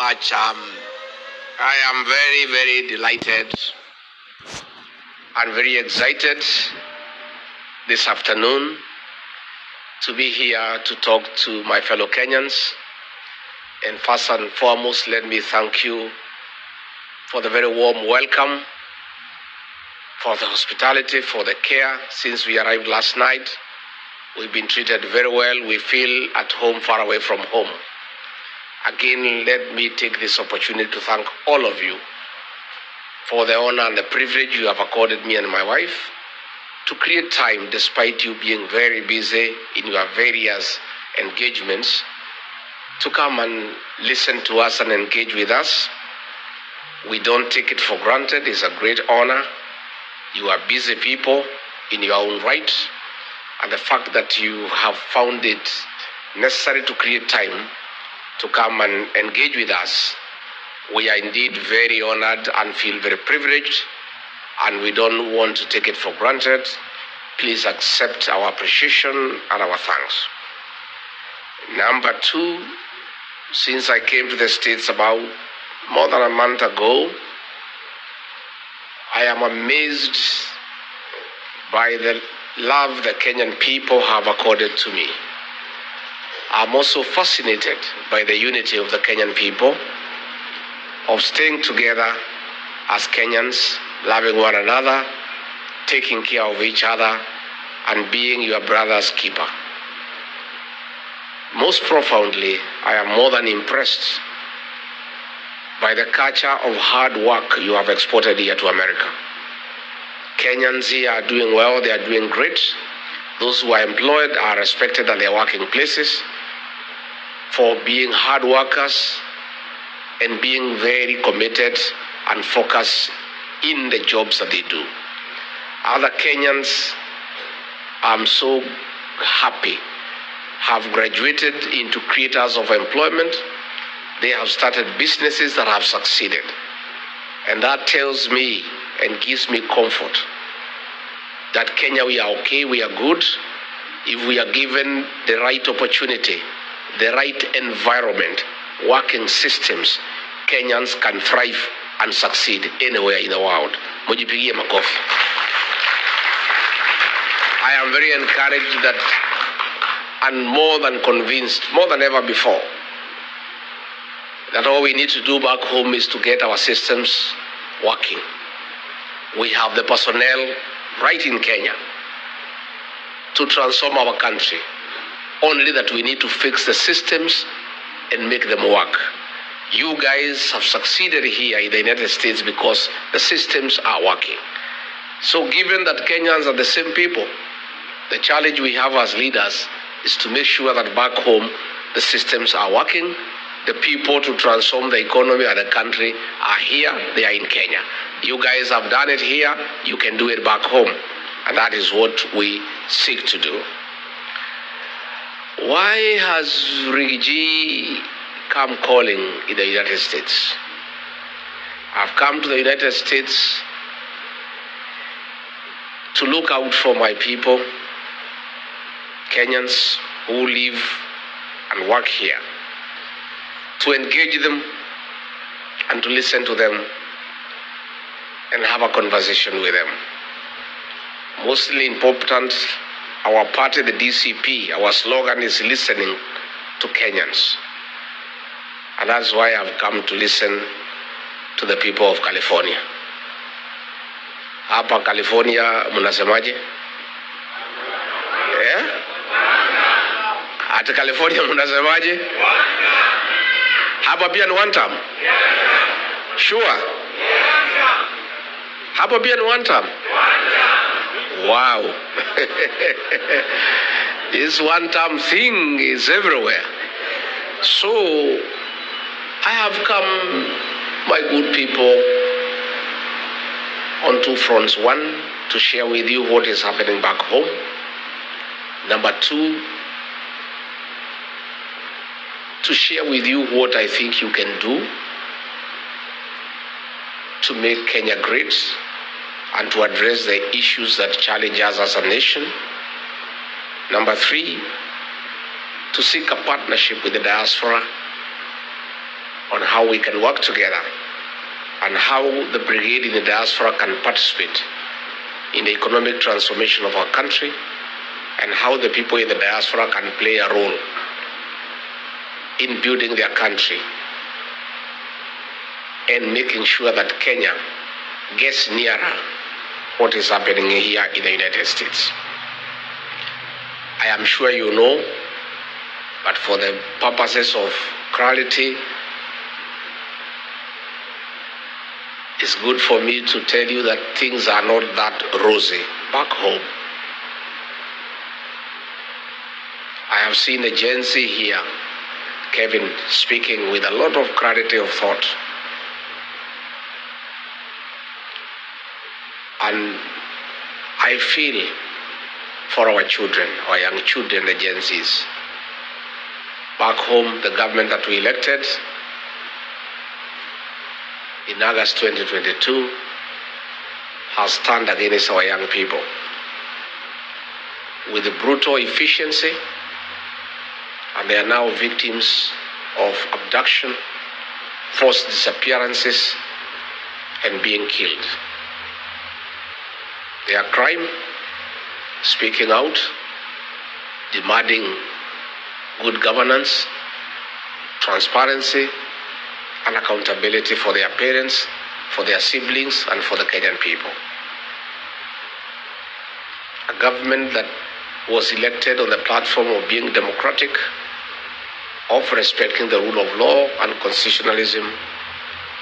Much. I am very, very delighted and very excited this afternoon to be here to talk to my fellow Kenyans. And first and foremost, let me thank you for the very warm welcome, for the hospitality, for the care. Since we arrived last night, we've been treated very well. We feel at home, far away from home. Again, let me take this opportunity to thank all of you for the honor and the privilege you have accorded me and my wife to create time, despite you being very busy in your various engagements, to come and listen to us and engage with us. We don't take it for granted. It's a great honor. You are busy people in your own right, and the fact that you have found it necessary to create time to come and engage with us, we are indeed very honored and feel very privileged, and we don't want to take it for granted. Please accept our appreciation and our thanks. Number two, since I came to the States about more than a month ago, I am amazed by the love the Kenyan people have accorded to me. I'm also fascinated by the unity of the Kenyan people, of staying together as Kenyans, loving one another, taking care of each other, and being your brother's keeper. Most profoundly, I am more than impressed by the culture of hard work you have exported here to America. Kenyans here are doing well, they are doing great. Those who are employed are respected at their working places for being hard workers and being very committed and focused in the jobs that they do. Other Kenyans, I'm so happy, have graduated into creators of employment. They have started businesses that have succeeded. And that tells me and gives me comfort that Kenya, we are okay, we are good. If we are given the right opportunity, the right environment, working systems, Kenyans can thrive and succeed anywhere in the world. Mujipigie makofi. I am very encouraged that, and more than convinced, more than ever before, that all we need to do back home is to get our systems working. We have the personnel right in Kenya to transform our country. Only that we need to fix the systems and make them work. You guys have succeeded here in the United States because the systems are working. So given that Kenyans are the same people, the challenge we have as leaders is to make sure that back home the systems are working. The people to transform the economy of the country are here, they are in Kenya. You guys have done it here, you can do it back home. And that is what we seek to do. Why has Rigathi come calling in the United States? I've come to the United States to look out for my people, Kenyans who live and work here, to engage them and to listen to them and have a conversation with them. Mostly important, our party, the DCP, our slogan is listening to Kenyans. And that's why I've come to listen to the people of California. Hapa California, munasemaje? Yeah? At California, munasemaje? Hapa pia ni one term? Sure? Hapa pia ni one term? Wow. This one-term thing is everywhere. So, I have come, my good people, on two fronts. One, to share with you what is happening back home. Number two, to share with you what I think you can do to make Kenya great and to address the issues that challenge us as a nation. Number three, to seek a partnership with the diaspora on how we can work together and how the brigade in the diaspora can participate in the economic transformation of our country, and how the people in the diaspora can play a role in building their country and making sure that Kenya gets nearer what is happening here in the United States. I am sure you know, but for the purposes of clarity, it's good for me to tell you that things are not that rosy back home. I have seen the Gen Z here, Kevin, speaking with a lot of clarity of thought. And I feel for our children, our young children, the Gen Zs. Back home, the government that we elected in August 2022 has turned against our young people with brutal efficiency, and they are now victims of abduction, forced disappearances, and being killed. Their crime, speaking out, demanding good governance, transparency, and accountability for their parents, for their siblings, and for the Kenyan people. A government that was elected on the platform of being democratic, of respecting the rule of law and constitutionalism,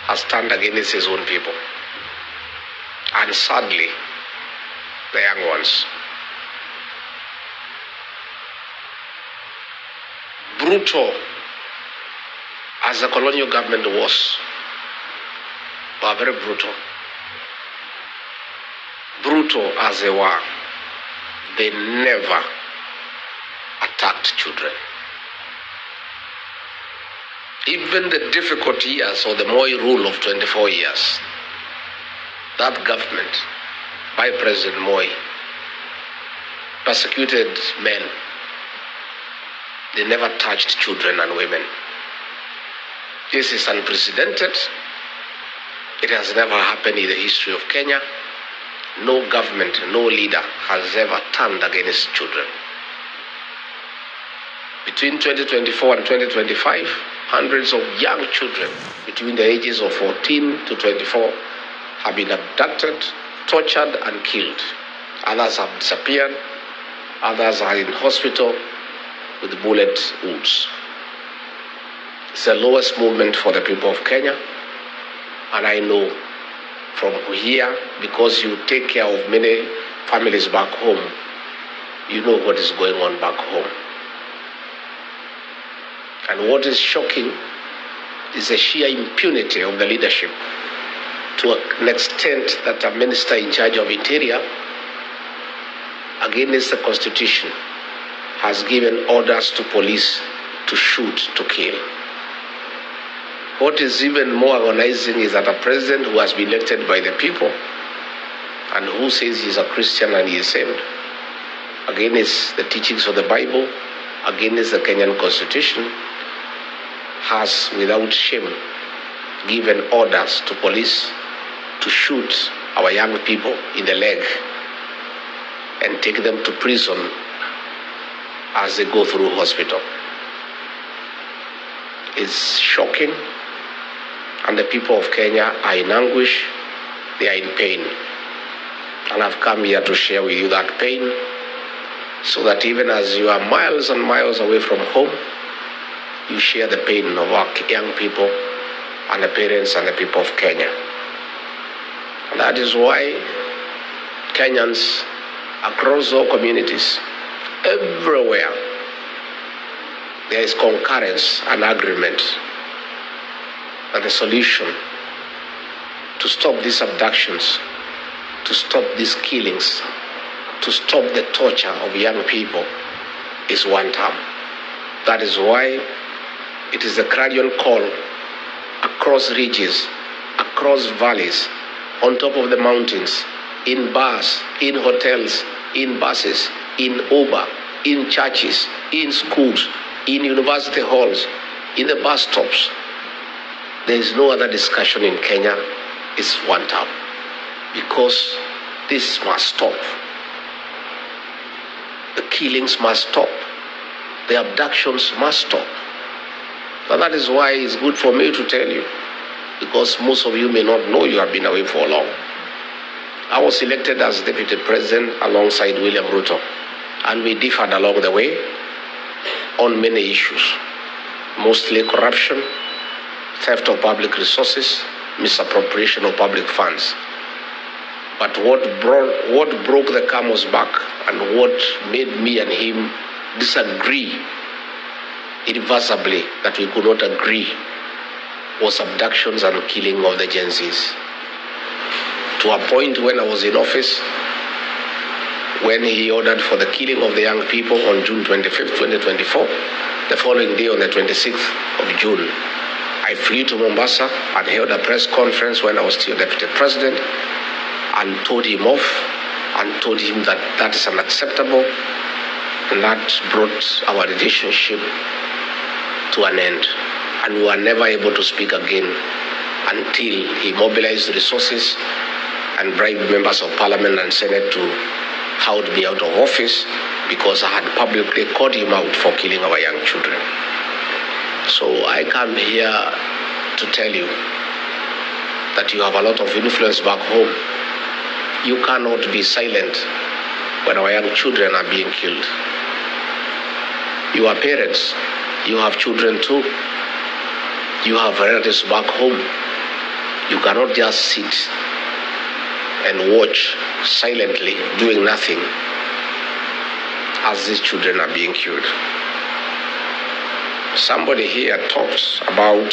has turned against his own people. And sadly, the young ones. Brutal as the colonial government was, but very brutal. Brutal as they were, they never attacked children. Even the difficult years of the Moi rule of 24 years, that government by President Moi persecuted men. They never touched children and women. This is unprecedented. It has never happened in the history of Kenya. No government, no leader has ever turned against children. Between 2024 and 2025, hundreds of young children between the ages of 14 to 24 have been abducted, tortured, and killed. Others have disappeared. Others are in hospital with bullet wounds. It's the lowest movement for the people of Kenya. And I know from here, because you take care of many families back home, you know what is going on back home. And what is shocking is the sheer impunity of the leadership, to an extent that a minister in charge of Interior, against the Constitution, has given orders to police to shoot, to kill. What is even more agonizing is that a president who has been elected by the people and who says he's a Christian and he is saved, against the teachings of the Bible, against the Kenyan Constitution, has without shame given orders to police to shoot our young people in the leg and take them to prison as they go through hospital. It's shocking, and the people of Kenya are in anguish, they are in pain. And I've come here to share with you that pain, so that even as you are miles and miles away from home, you share the pain of our young people and the parents and the people of Kenya. And that is why Kenyans across all communities, everywhere, there is concurrence and agreement that the solution to stop these abductions, to stop these killings, to stop the torture of young people is one term. That is why it is a clarion call across ridges, across valleys, on top of the mountains, in bars, in hotels, in buses, in Uber, in churches, in schools, in university halls, in the bus stops, There is no other discussion in Kenya. It's one term. Because this must stop. The killings must stop. The abductions must stop. But that is why it's good for me to tell you, because most of you may not know you have been away for long. I was elected as deputy president alongside William Ruto, and we differed along the way on many issues, mostly corruption, theft of public resources, misappropriation of public funds. But what broke the camel's back and what made me and him disagree irreversibly, that we could not agree, was abductions and killing of the Gen Zs. To a point when I was in office, when he ordered for the killing of the young people on June 25th, 2024, the following day on the 26th of June, I flew to Mombasa and held a press conference when I was still deputy president and told him off and told him that that is unacceptable, and that brought our relationship to an end. And we were never able to speak again until he mobilized resources and bribed members of parliament and senate to hound me out of office because I had publicly called him out for killing our young children. So I come here to tell you that you have a lot of influence back home. You cannot be silent when our young children are being killed. You are parents. You have children too. You have relatives back home. You cannot just sit and watch silently, doing nothing, as these children are being killed. Somebody here talks about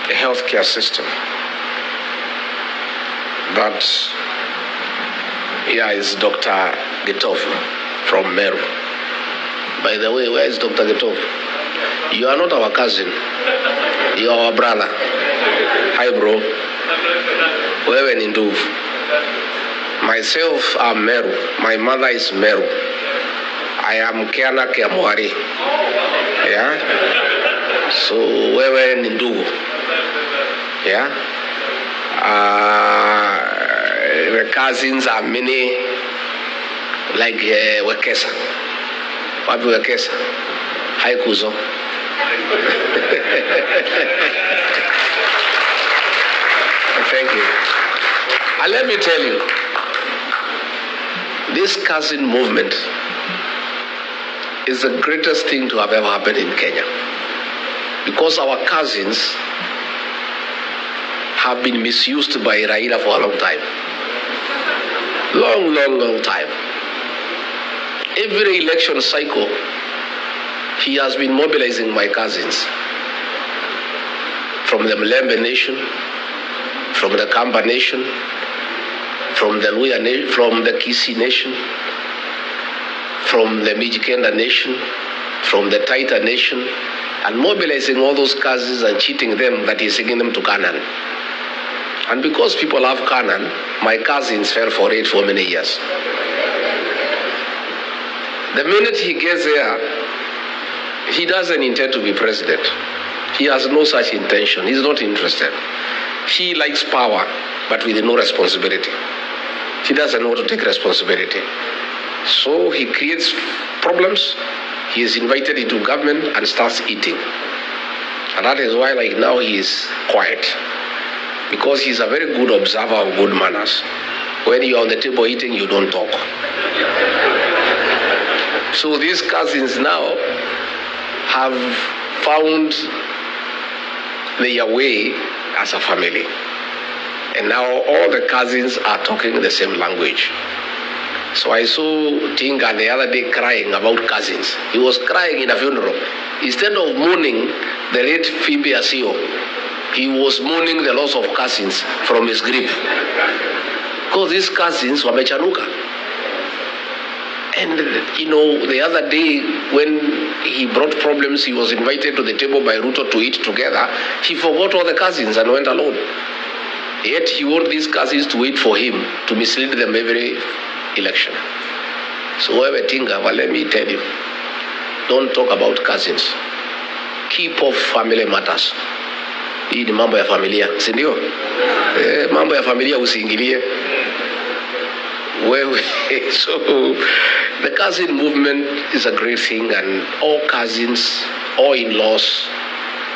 the healthcare system. That here is Dr. Gachagua from Meru. By the way, where is Dr. Gachagua? You are not our cousin. You are our brother. Hi, bro. Wewe ni ndugu. Myself, I'm Meru. My mother is Meru. I am Kiana Kiamwari. Yeah? So, wewe ni ndugu. Yeah? The cousins are many, like Wekesa. Wapi Wekesa? Hi, Kuzo. Thank you. And let me tell you, this cousin movement is the greatest thing to have ever happened in Kenya. Because our cousins have been misused by Raila for a long time. Long time. Every election cycle, he has been mobilizing my cousins from the Mlembe nation, from the Kamba nation, from the Luya nation, from the Kisii nation, from the Mijikenda nation, from the Taita nation, and mobilizing all those cousins and cheating them that he's taking them to Canaan. And because people have Canaan, my cousins fell for it for many years. The minute he gets there, he doesn't intend to be president. He has no such intention. He's not interested. He likes power, but with no responsibility. He doesn't know how to take responsibility. So he creates problems. He is invited into government and starts eating. And that is why, like now, he is quiet. Because he's a very good observer of good manners. When you're on the table eating, you don't talk. So these cousins now have found their way as a family. And now all the cousins are talking the same language. So I saw Tinga the other day crying about cousins. He was crying in a funeral. Instead of mourning the late Phoebe Asio, he was mourning the loss of cousins from his grief. Because these cousins were mechanuka. And, you know, the other day when he brought problems, he was invited to the table by Ruto to eat together. He forgot all the cousins and went alone. Yet he wanted these cousins to wait for him to mislead them every election. So whoever Tinga, well, let me tell you, don't talk about cousins. Keep off family matters. Hii ni mambo ya familia, si ndio? Mambo ya familia usiingilie. So the cousin movement is a great thing, and all cousins, all in-laws,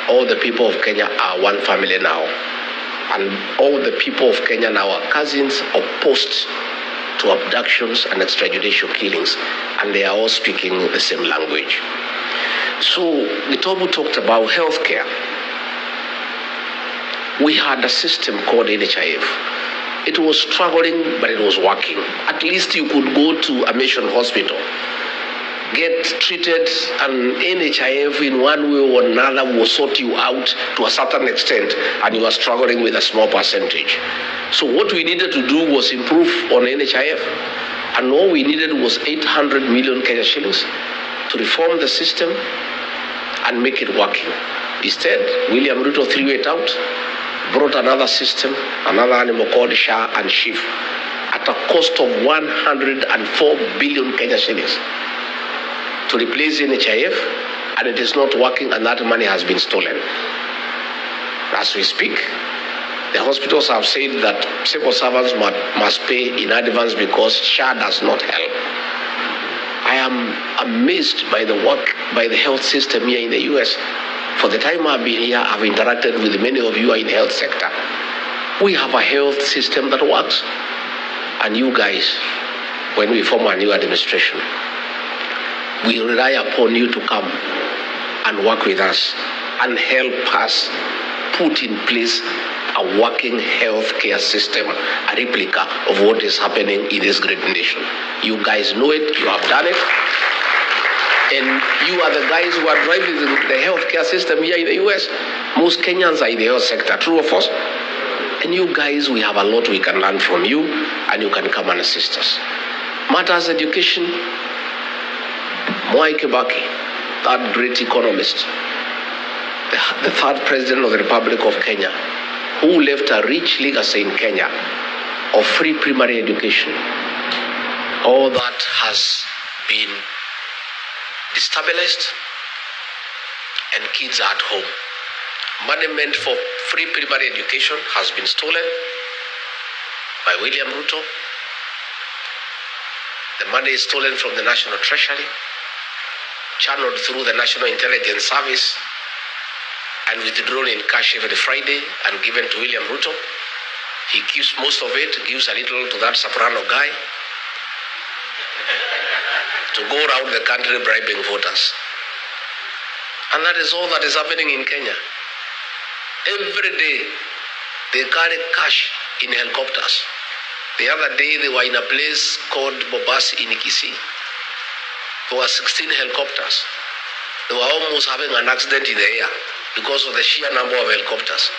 all the people of Kenya are one family now. And all the people of Kenya now are cousins opposed to abductions and extrajudicial killings, and they are all speaking the same language. So Gitobu talked about healthcare. We had a system called NHIF. It was struggling, but it was working. At least you could go to a mission hospital, get treated, and NHIF in one way or another will sort you out to a certain extent, and you are struggling with a small percentage. So what we needed to do was improve on NHIF, and all we needed was 800 million Kenya shillings to reform the system and make it working. Instead, William Ruto threw it out, brought another system, another animal called SHA and SHIF, at a cost of 104 billion Kenya shillings to replace NHIF, and it is not working, and that money has been stolen. As we speak, the hospitals have said that civil servants must pay in advance because SHA does not help. I am amazed by the work by the health system here in the US. For the time I've been here, I've interacted with many of you in the health sector. We have a health system that works. And you guys, when we form a new administration, we rely upon you to come and work with us and help us put in place a working healthcare system, a replica of what is happening in this great nation. You guys know it, you have done it. And you are the guys who are driving the healthcare system here in the US. Most Kenyans are in the health sector, true or false? And you guys, we have a lot we can learn from you, and you can come and assist us. Matters education, Mwai Kibaki, that great economist, the third president of the Republic of Kenya, who left a rich legacy in Kenya of free primary education. All that has been destabilized, and kids are at home. Money meant for free primary education has been stolen by William Ruto. The money is stolen from the National Treasury, channeled through the National Intelligence Service, and withdrawn in cash every Friday and given to William Ruto. He keeps most of it, gives a little to that soprano guy to go around the country bribing voters. And that is all that is happening in Kenya. Every day, they carry cash in helicopters. The other day, they were in a place called Bobasi in Kisii. There were 16 helicopters. They were almost having an accident in the air because of the sheer number of helicopters.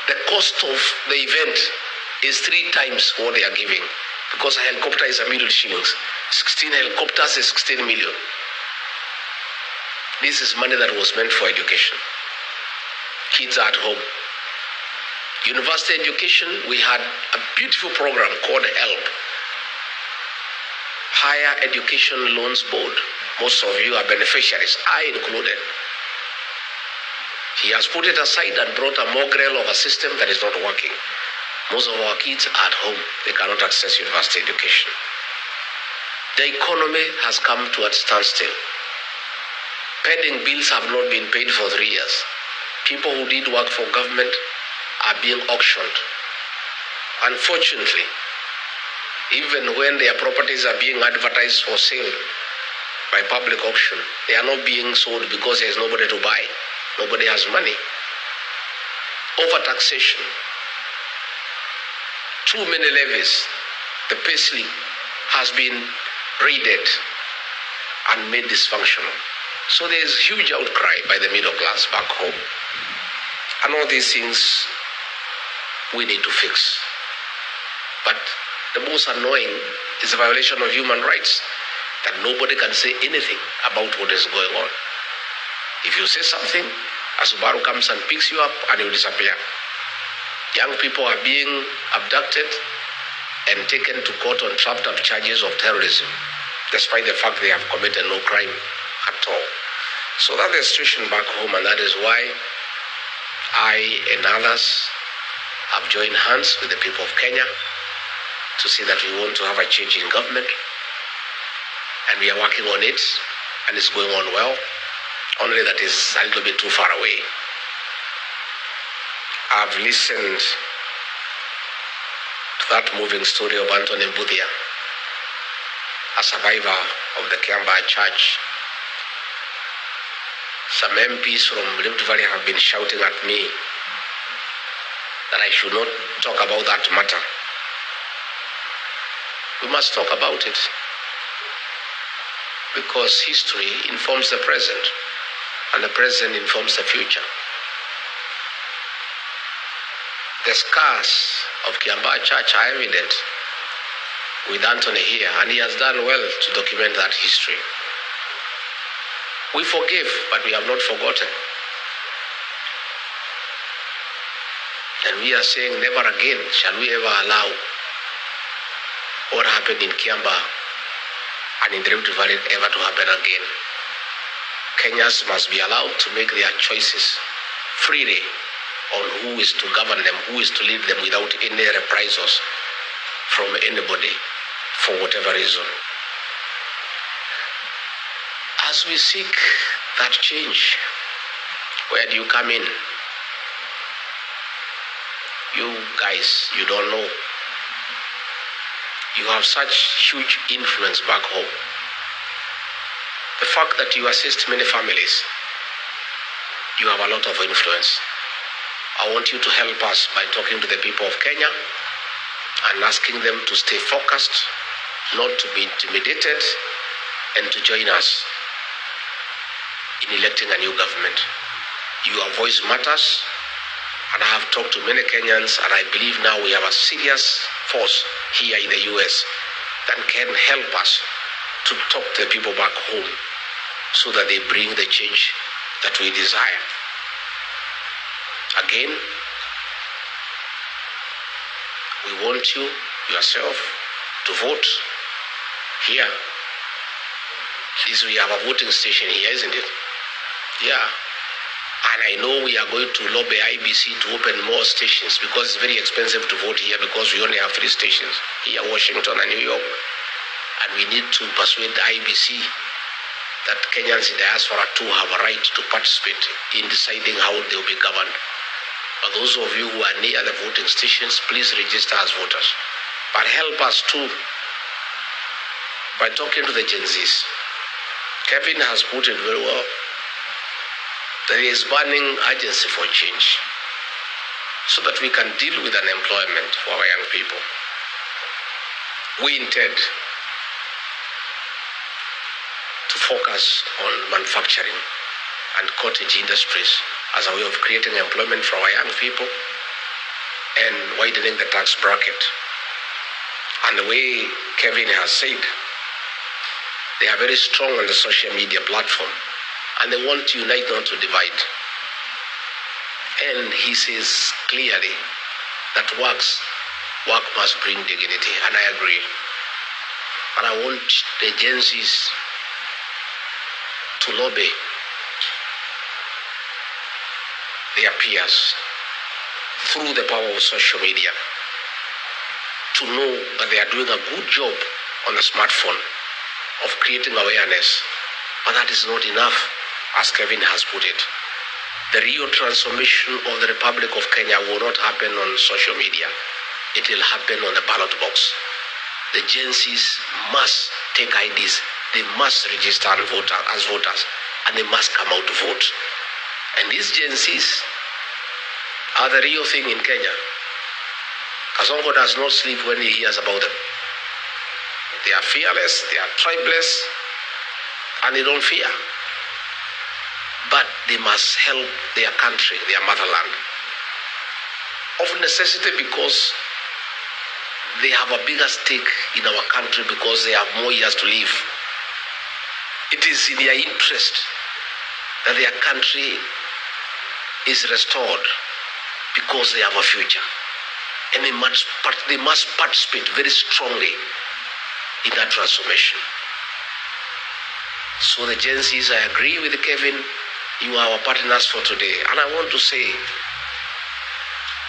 The cost of the event is 3 times what they are giving, because a helicopter is $1 million shillings. 16 helicopters is 16 million. This is money that was meant for education. Kids are at home. University education, we had a beautiful program called HELP, Higher Education Loans Board. Most of you are beneficiaries, I included. He has put it aside and brought a mongrel of a system that is not working. Most of our kids are at home. They cannot access university education. The economy has come to a standstill. Pending bills have not been paid for 3 years. People who did work for government are being auctioned. Unfortunately, even when their properties are being advertised for sale by public auction, they are not being sold because there is nobody to buy. Nobody has money. Overtaxation. Too many levies. The pay slip has been raided and made dysfunctional. So there is huge outcry by the middle class back home. And all these things we need to fix. But the most annoying is the violation of human rights, that nobody can say anything about what is going on. If you say something, a Subaru comes and picks you up and you disappear. Young people are being abducted and taken to court on trumped up charges of terrorism, despite the fact they have committed no crime at all. So that's the situation back home, and that is why I and others have joined hands with the people of Kenya to say that we want to have a change in government, and we are working on it, and it's going on well, only that is a little bit too far away. I've listened to that moving story of Anthony Mbuthia, a survivor of the Kiambaa Church. Some MPs from Rift Valley have been shouting at me that I should not talk about that matter. We must talk about it because history informs the present and the present informs the future. The scars of Kiambaa Church are evident with Anthony here, and he has done well to document that history. We forgive, but we have not forgotten. And we are saying never again shall we ever allow what happened in Kiambaa and in the Rift Valley ever to happen again. Kenyans must be allowed to make their choices freely on who is to govern them, who is to lead them without any reprisals from anybody for whatever reason. As we seek that change, where do you come in? You guys, you don't know. You have such huge influence back home. The fact that you assist many families, you have a lot of influence. I want you to help us by talking to the people of Kenya and asking them to stay focused, not to be intimidated, and to join us in electing a new government. Your voice matters, and I have talked to many Kenyans, and I believe now we have a serious force here in the US that can help us to talk to the people back home so that they bring the change that we desire. Again, we want you, yourself, to vote here. We have a voting station here, isn't it? Yeah. And I know we are going to lobby IBC to open more stations because it's very expensive to vote here because we only have 3 stations here, Washington and New York. And we need to persuade the IBC that Kenyans in diaspora too have a right to participate in deciding how they will be governed. But those of you who are near the voting stations, please register as voters. But help us too by talking to the Gen Zs. Kevin has put it very well. There is burning urgency for change so that we can deal with unemployment for our young people. We intend to focus on manufacturing and cottage industries as a way of creating employment for our young people and widening the tax bracket. And the way Kevin has said, they are very strong on the social media platform. And they want to unite, not to divide. And he says clearly that work must bring dignity, and I agree. But I want the Gen Zs to lobby their peers through the power of social media to know that they are doing a good job on the smartphone of creating awareness. But that is not enough. As Kevin has put it, the real transformation of the Republic of Kenya will not happen on social media. It will happen on the ballot box. The Gen Zs must take IDs. They must register as voters, and they must come out to vote. And these Gen Zs are the real thing in Kenya. Kasongo does not sleep when he hears about them. They are fearless, they are tribeless, and they don't fear. But they must help their country, their motherland, of necessity because they have a bigger stake in our country because they have more years to live. It is in their interest that their country is restored because they have a future. And they must participate very strongly in that transformation. So the Gen Zs, I agree with Kevin, you are our partners for today. And I want to say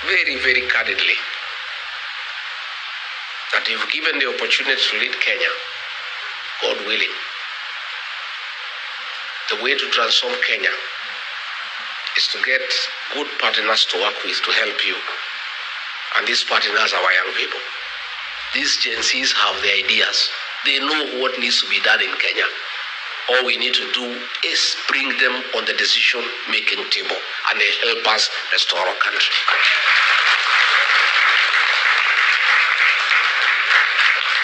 very, very candidly that if given the opportunity to lead Kenya, God willing, the way to transform Kenya is to get good partners to work with to help you. And these partners are our young people. These Gen Zs have the ideas. They know what needs to be done in Kenya. All we need to do is bring them on the decision-making table, and they help us restore our country.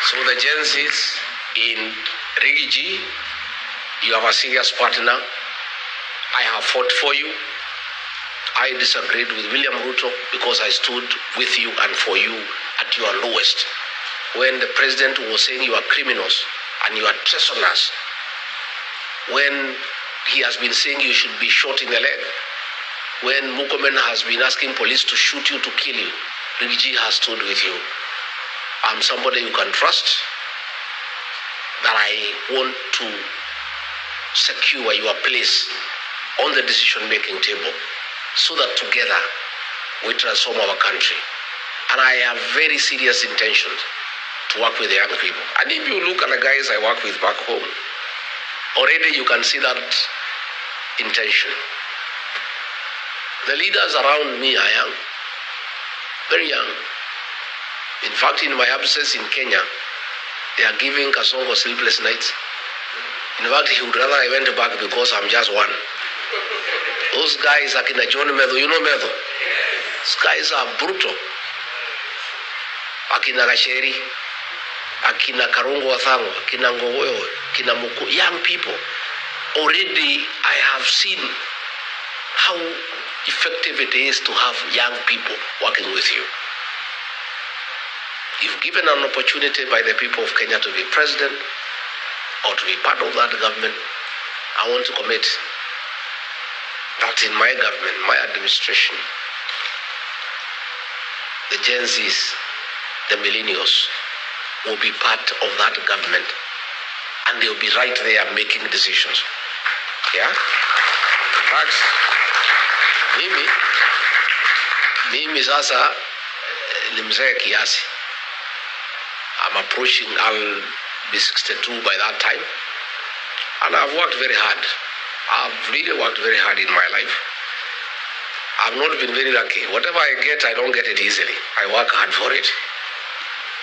So the Gen Zs in Rigathi, you have a serious partner. I have fought for you. I disagreed with William Ruto because I stood with you and for you at your lowest. When the president was saying you are criminals and you are treasoners, when he has been saying you should be shot in the leg, when Mukomen has been asking police to shoot you, to kill you, Rigathi has stood with you. I'm somebody you can trust, that I want to secure your place on the decision-making table so that together we transform our country. And I have very serious intentions to work with the young people. And if you look at the guys I work with back home, already you can see that intention. The leaders around me are young, very young. In fact, in my absence in Kenya, they are giving Kasongo sleepless nights. In fact, he would rather I went back because I'm just one. Those guys, Akina John Medho, you know Medho? Those guys are brutal. Akina Gasheri, Akina Karungo Wathango, Akina Ngogoyo, Akina Muku, young people. Already I have seen how effective it is to have young people working with you. If given an opportunity by the people of Kenya to be president or to be part of that government, I want to commit that in my government, my administration, the Gen Zs, the millennials, will be part of that government, and they'll be right there making decisions. Yeah? In fact, mimi sasa ni mzee kiasi. I'm approaching, I'll be 62 by that time. And I've worked very hard. I've really worked very hard in my life. I've not been very lucky. Whatever I get, I don't get it easily. I work hard for it.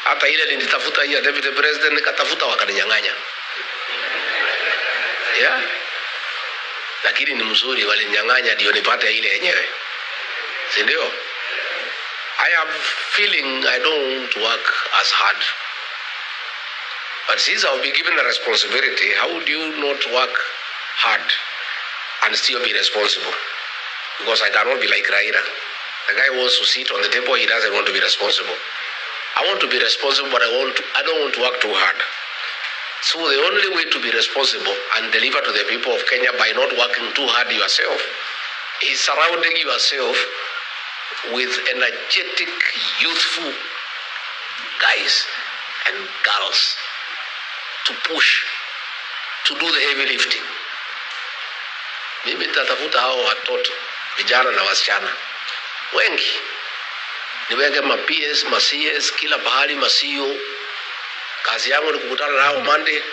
Hata ile nilitafuta hiyo deputy president, nikatafuta wakaninyang'anya. Yeah? Lakini ni mzuri, walinyang'anya ndio nipate ile yenyewe. Si ndio? I am feeling I don't work as hard. But since I'll be given a responsibility, how would you not work hard and still be responsible? Because I cannot be like Raila. The guy wants to sit on the table, he doesn't want to be responsible. I want to be responsible, but I don't want to work too hard. So the only way to be responsible and deliver to the people of Kenya by not working too hard yourself is surrounding yourself with energetic, youthful guys and girls to push, to do the heavy lifting. Mimi nitatafuta hao watoto, vijana na wasichana wengi, niweke ma-PS, ma-CS, kila pahali, ma-CEO. Kazi yangu ni kukutana nao Monday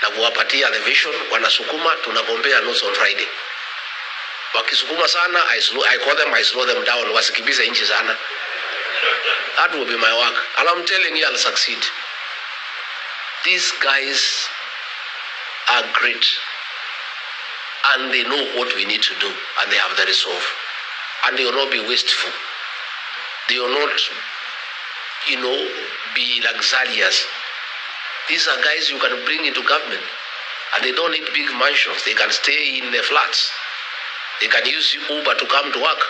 na kuwapatia the vision, wanasukuma, tunagombea notes on Friday. Wakisukuma sana, I call them, I slow them down, wasikibize inchi sana. That will be my work. And I'm telling you, I'll succeed. These guys are great. And they know what we need to do. And they have the resolve. And they will not be wasteful. They will not, be luxurious. These are guys you can bring into government. And they don't need big mansions. They can stay in the flats. They can use Uber to come to work.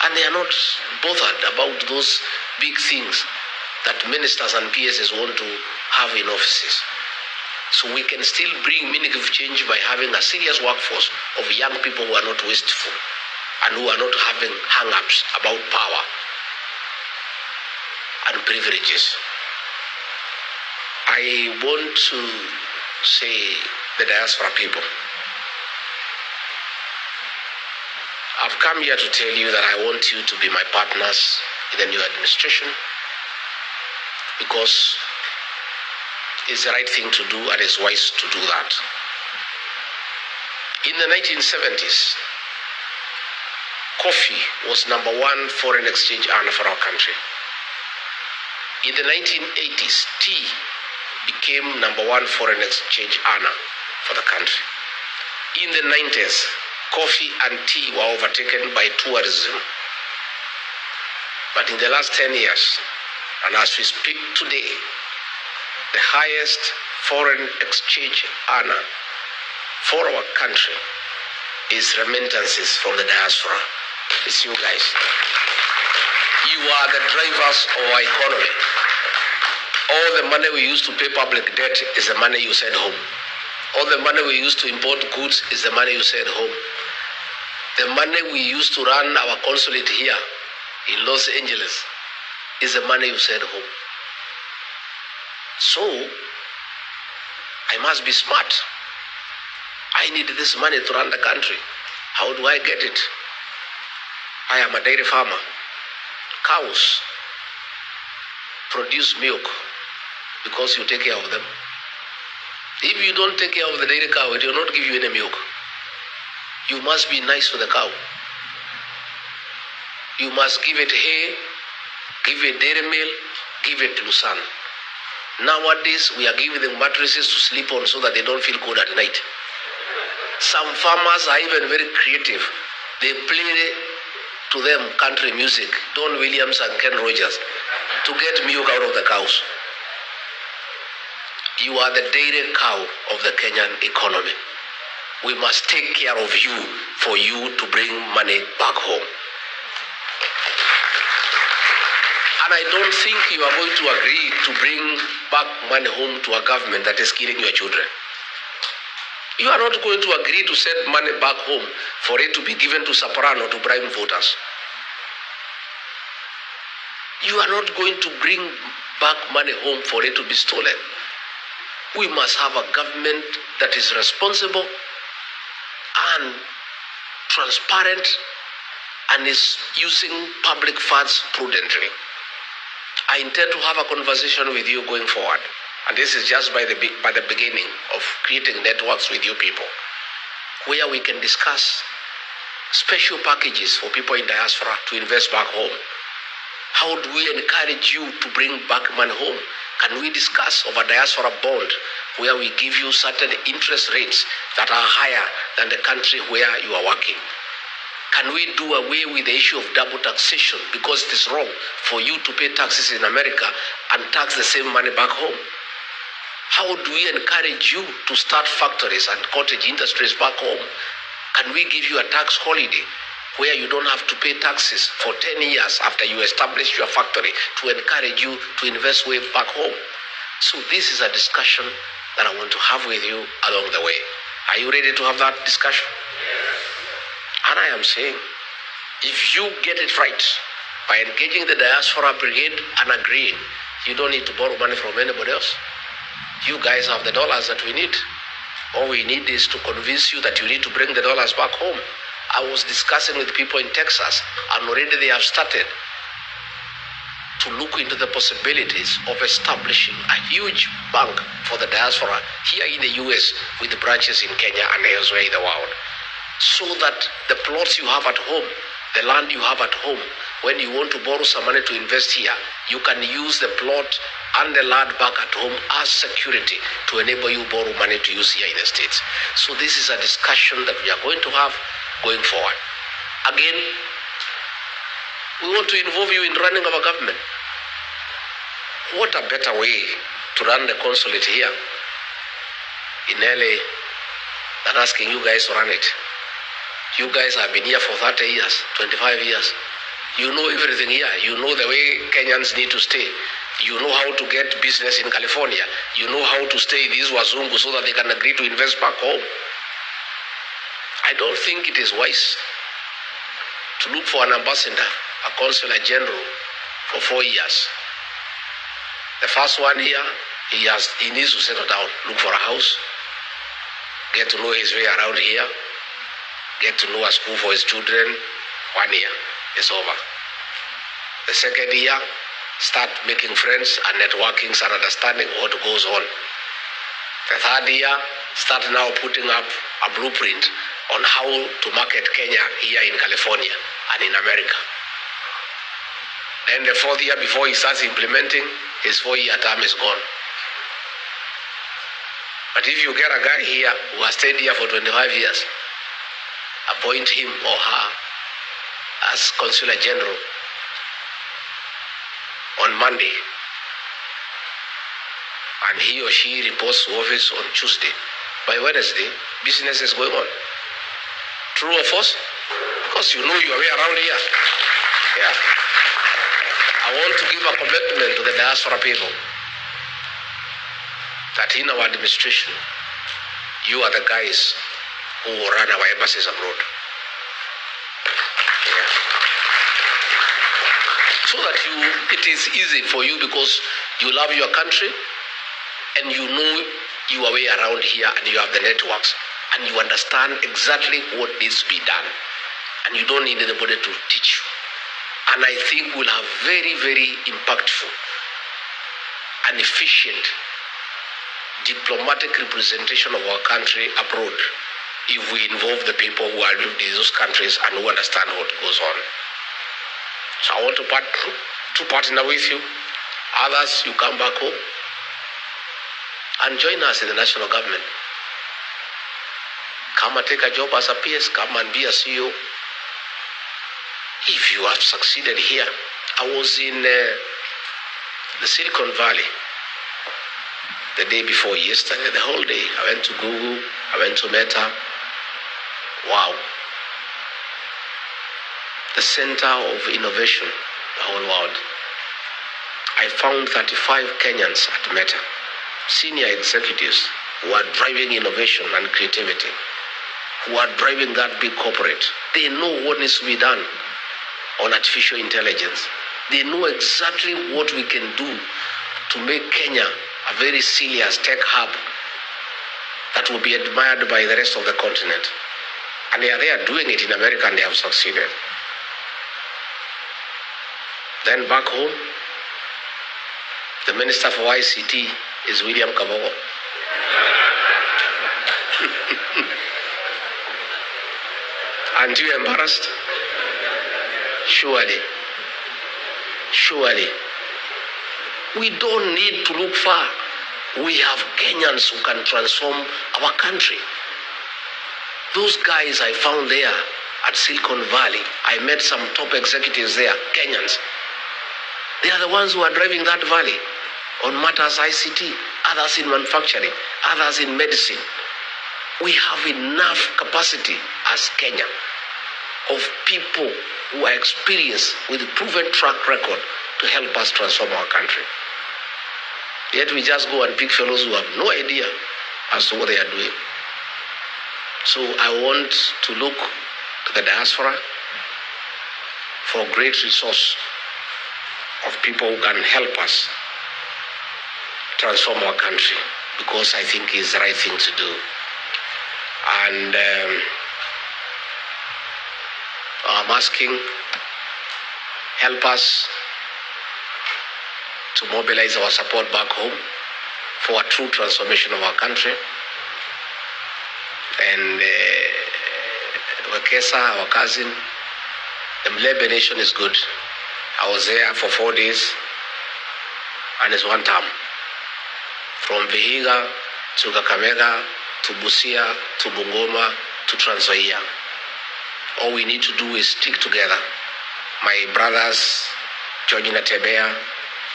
And they are not bothered about those big things that ministers and PSs want to have in offices. So we can still bring meaningful change by having a serious workforce of young people who are not wasteful and who are not having hang-ups about power and privileges. I want to say the diaspora people, I've come here to tell you that I want you to be my partners in the new administration because it's the right thing to do and it's wise to do that. In the 1970s, coffee was #1 foreign exchange earner for our country. In the 1980s, tea became #1 foreign exchange earner for the country. In the 90s, coffee and tea were overtaken by tourism. But in the last 10 years, and as we speak today, the highest foreign exchange earner for our country is remittances from the diaspora. It's you guys. You are the drivers of our economy. All the money we used to pay public debt is the money you send home. All the money we used to import goods is the money you send home. The money we used to run our consulate here in Los Angeles is the money you send home. So, I must be smart. I need this money to run the country. How do I get it? I am a dairy farmer. Cows produce milk because you take care of them. If you don't take care of the dairy cow, it will not give you any milk. You must be nice to the cow. You must give it hay, give it dairy milk, give it lucerne. Nowadays, we are giving them mattresses to sleep on so that they don't feel cold at night. Some farmers are even very creative. They play to them country music, Don Williams and Ken Rogers, to get milk out of the cows. You are the dairy cow of the Kenyan economy. We must take care of you for you to bring money back home. And I don't think you are going to agree to bring back money home to a government that is killing your children. You are not going to agree to send money back home for it to be given to Soprano to bribe voters. You are not going to bring back money home for it to be stolen. We must have a government that is responsible and transparent and is using public funds prudently. I intend to have a conversation with you going forward. And this is just by the beginning of creating networks with you people, where we can discuss special packages for people in diaspora to invest back home. How do we encourage you to bring back money home? Can we discuss of a diaspora bond where we give you certain interest rates that are higher than the country where you are working? Can we do away with the issue of double taxation because it is wrong for you to pay taxes in America and tax the same money back home? How do we encourage you to start factories and cottage industries back home? Can we give you a tax holiday where you don't have to pay taxes for 10 years after you establish your factory to encourage you to invest way back home? So this is a discussion that I want to have with you along the way. Are you ready to have that discussion? And I am saying, if you get it right by engaging the diaspora brigade and agreeing, you don't need to borrow money from anybody else. You guys have the dollars that we need. All we need is to convince you that you need to bring the dollars back home. I was discussing with people in Texas, and already they have started to look into the possibilities of establishing a huge bank for the diaspora here in the US with branches in Kenya and elsewhere in the world. So that the plots you have at home, the land you have at home, when you want to borrow some money to invest here, you can use the plot and the land back at home as security to enable you borrow money to use here in the States. So this is a discussion that we are going to have going forward. Again, we want to involve you in running our government. What a better way to run the consulate here in LA than asking you guys to run it. You guys have been here for 30 years, 25 years. You know everything here. You know the way Kenyans need to stay. You know how to get business in California. You know how to stay these wazungu so that they can agree to invest back home. I don't think it is wise to look for an ambassador, a consular general for 4 years. The first one here, he needs to settle down, look for a house, get to know his way around here, get to know a school for his children, 1 year is over. The second year, start making friends and networking and understanding what goes on. The third year, start now putting up a blueprint on how to market Kenya here in California and in America. Then the fourth year, before he starts implementing, his 4-year term is gone. But if you get a guy here who has stayed here for 25 years, appoint him or her as Consular General on Monday, and he or she reports to office on Tuesday. By Wednesday, business is going on. True or false? Because you know your way around here. Yeah. I want to give a commitment to the diaspora people that in our administration, you are the guys who will run our embassies abroad. Yeah. So that it is easy for you because you love your country and you know your way around here and you have the networks and you understand exactly what needs to be done and you don't need anybody to teach you. And I think we'll have very, very impactful and efficient diplomatic representation of our country abroad if we involve the people who are living in those countries and who understand what goes on. So I want to partner with you. Others, you come back home and join us in the national government. Come and take a job as a PS, come and be a CEO. If you have succeeded here, I was in the Silicon Valley the day before yesterday, the whole day. I went to Google, I went to Meta. Wow. The center of innovation, the whole world. I found 35 Kenyans at Meta, senior executives who are driving innovation and creativity, who are driving that big corporate. They know what needs to be done on artificial intelligence. They know exactly what we can do to make Kenya a very serious tech hub that will be admired by the rest of the continent. And they are doing it in America and they have succeeded. Then back home, the Minister for ICT is William Kabogo. Aren't you embarrassed? Surely. Surely. We don't need to look far. We have Kenyans who can transform our country. Those guys I found there at Silicon Valley, I met some top executives there, Kenyans. They are the ones who are driving that valley on matters ICT, others in manufacturing, others in medicine. We have enough capacity as Kenya of people who are experienced with a proven track record to help us transform our country. Yet we just go and pick fellows who have no idea as to what they are doing. So I want to look to the diaspora for a great resource of people who can help us transform our country, because I think it's the right thing to do. And I'm asking, help us to mobilize our support back home for a true transformation of our country. And Wakesa, our cousin, the Mlebe Nation is good. I was there for 4 days, and it's one term. From Vihiga to Kakamega to Busia to Bungoma to Trans Nzoia. All we need to do is stick together. My brothers, George Natebea,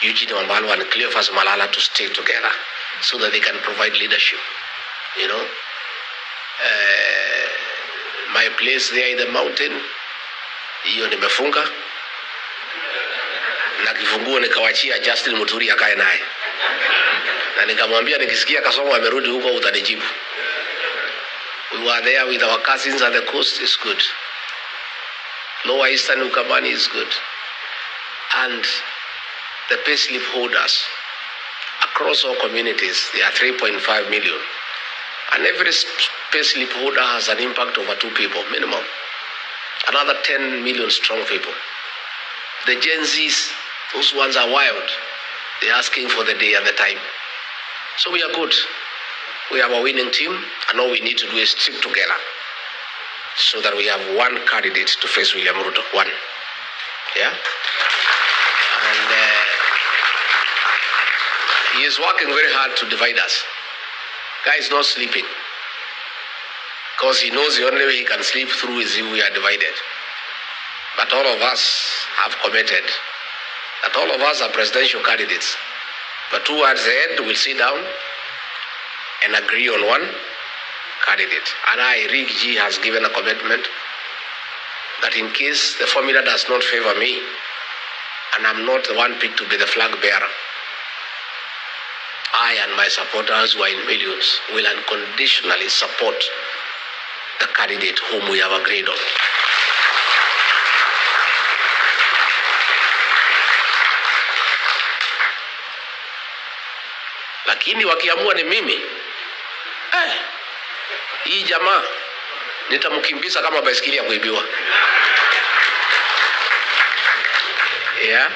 Eugene Wambalo, and Cleophas Malala to stay together so that they can provide leadership. You know, my place there in the mountain, hiyo nimefunga na kifunguo nikawachia Justin Muturi akae naye, na nikamwambia nikisikia Kasongo amerudi huko utanijibu. We were there with our cousins at the coast. Is good. Lower Eastern Ukambani is good. And the payslip holders across all communities, there are 3.5 million. And every payslip holder has an impact over 2 people minimum. another 10 million strong people. The Gen Zs, those ones are wild. They're asking for the day and the time. So we are good. We have a winning team, and all we need to do is stick together so that we have one candidate to face William Ruto. One. Yeah? And he is working very hard to divide us. Guy is not sleeping, because he knows the only way he can sleep through is if we are divided. But all of us have committed that all of us are presidential candidates. But towards the end, we'll sit down and agree on one candidate. And Rig G has given a commitment that in case the formula does not favor me, and I'm not the one picked to be the flag bearer, I and my supporters, who are in millions, will unconditionally support the candidate whom we have agreed on. Lakini wakiamua ni mimi, hii jamaa nitamkimbiza kama baiskeli ya kuibiwa. Yeah.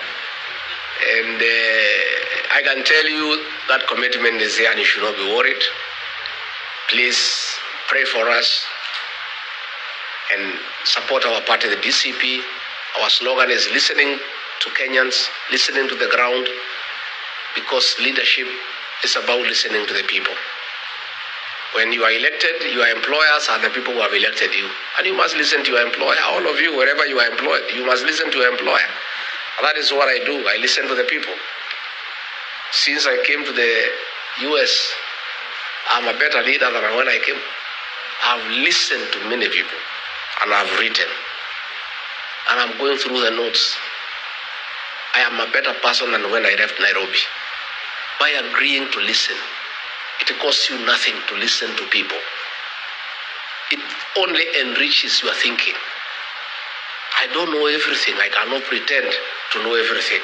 And I can tell you that commitment is there and you should not be worried. Please pray for us and support our party, the DCP. Our slogan is listening to Kenyans, listening to the ground, because leadership is about listening to the people. When you are elected, your employers are the people who have elected you. And you must listen to your employer. All of you, wherever you are employed, you must listen to your employer. And that is what I do. I listen to the people. Since I came to the US, I'm a better leader than when I came. I've listened to many people, and I've written. And I'm going through the notes. I am a better person than when I left Nairobi. By agreeing to listen, it costs you nothing to listen to people. It only enriches your thinking. I don't know everything. I cannot pretend to know everything.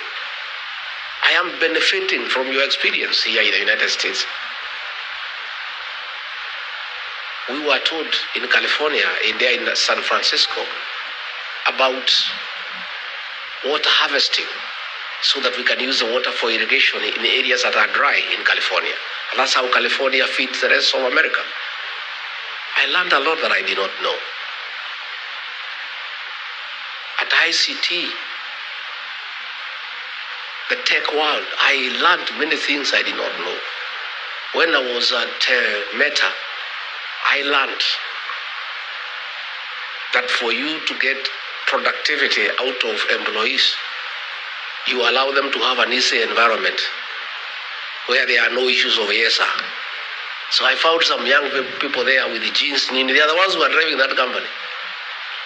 I am benefiting from your experience here in the United States. We were told in California, in San Francisco, about water harvesting, so that we can use the water for irrigation in areas that are dry in California. And that's how California feeds the rest of America. I learned a lot that I did not know. At ICT, the tech world, I learned many things I did not know. When I was at Meta, I learned that for you to get productivity out of employees, you allow them to have an easy environment where there are no issues of ESR. So I found some young people there with the jeans. They are the ones who are driving that company.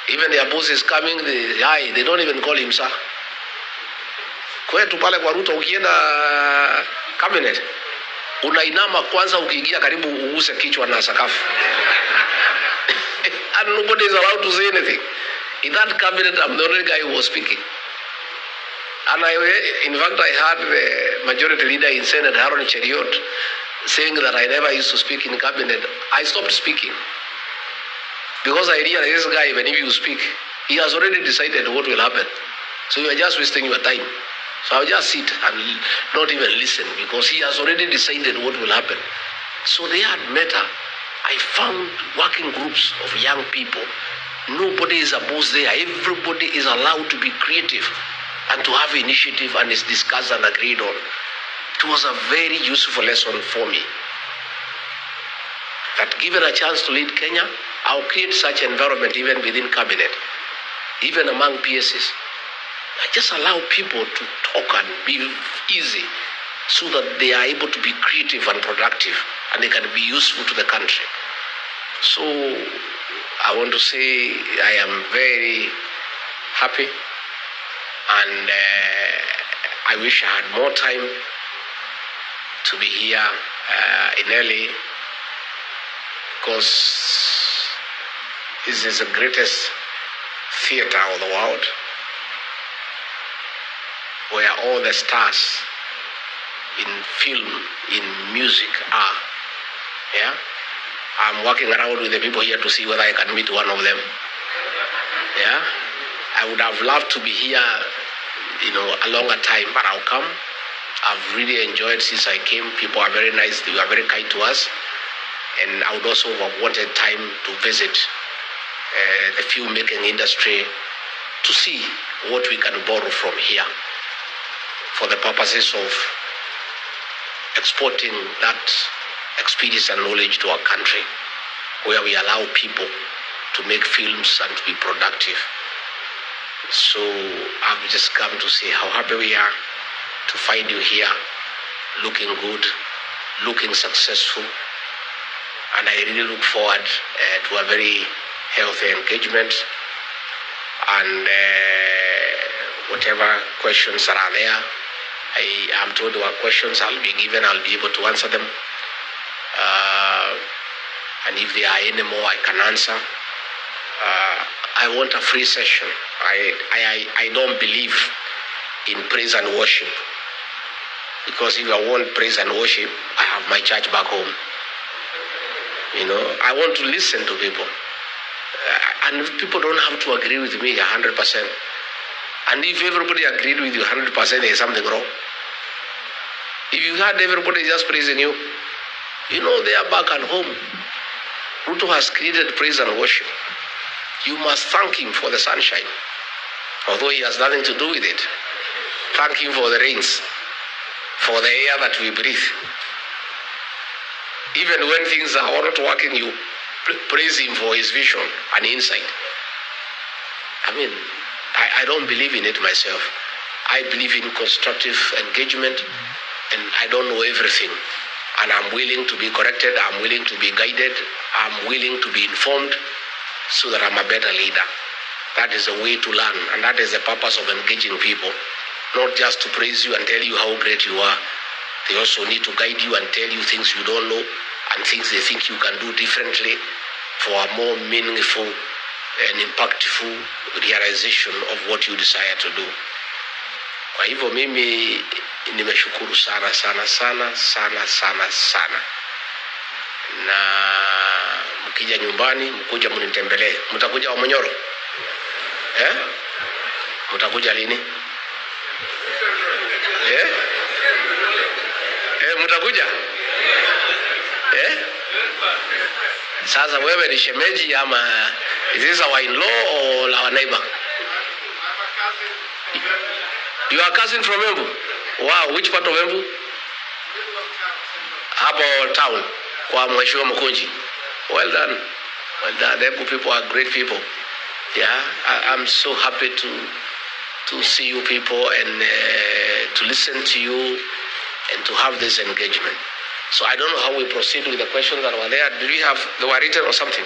Even their boss is coming, they don't even call him sir. Kwetu pale kwa Ruto ukienda cabinet, unainama kwanza ukiingia karibu uguse kichwa na sakafu. And nobody is allowed to say anything. In that cabinet, I'm the only guy who was speaking. And in fact, I heard the majority leader in Senate, Aaron Cheriot, saying that I never used to speak in cabinet. I stopped speaking. Because I realized this guy, even if you speak, he has already decided what will happen. So you are just wasting your time. So I'll just sit and not even listen, because he has already decided what will happen. So they had Meta. I found working groups of young people. Nobody is a boss there. Everybody is allowed to be creative and to have initiative, and is discussed and agreed on. It was a very useful lesson for me. That given a chance to lead Kenya, I'll create such environment even within cabinet, even among PSs. I just allow people to talk and be easy, so that they are able to be creative and productive, and they can be useful to the country. So I want to say I am very happy, and I wish I had more time to be here in LA, because this is the greatest theater of the world, where all the stars in film, in music are. Yeah? I'm walking around with the people here to see whether I can meet one of them. Yeah, I would have loved to be here, a longer time, but I'll come. I've really enjoyed since I came. People are very nice. They are very kind to us. And I would also have wanted time to visit the filmmaking industry to see what we can borrow from here for the purposes of exporting that experience and knowledge to our country, where we allow people to make films and to be productive. So I've just come to say how happy we are to find you here, looking good, looking successful. And I really look forward to a very healthy engagement. And whatever questions that are there, I am told there are questions I'll be given, I'll be able to answer them. And if there are any more I can answer. I want a free session. I don't believe in praise and worship. Because if I want praise and worship, I have my church back home. I want to listen to people. And people don't have to agree with me 100%. And if everybody agreed with you 100%, there is something wrong. If you had everybody just praising you, they are back at home. Ruto has created praise and worship. You must thank him for the sunshine, although he has nothing to do with it. Thank him for the rains, for the air that we breathe. Even when things are not working, you praise him for his vision and insight. I don't believe in it myself. I believe in constructive engagement, and I don't know everything. And I'm willing to be corrected, I'm willing to be guided, I'm willing to be informed so that I'm a better leader. That is the way to learn, and that is the purpose of engaging people. Not just to praise you and tell you how great you are. They also need to guide you and tell you things you don't know and things they think you can do differently for a more meaningful and impactful realization of what you desire to do. Kwa hivyo mimi nimeshukuru sana sana sana sana sana sana. Na mkija nyumbani, mkuja mnitembelee. Mtakuja wa Monyoro? Mtakuja lini? Mtakuja? Sasa wewe ni shemeji ama is this our in-law or our neighbor? You are cousin from Embu? Wow, which part of Embu? Hapo town, kwa Mheshimiwa Mkonji. Well done. Well done. The Embu people are great people. Yeah, I'm so happy to see you people and to listen to you and to have this engagement. So I don't know how we proceed with the questions that were there. Did we have, they were written or something?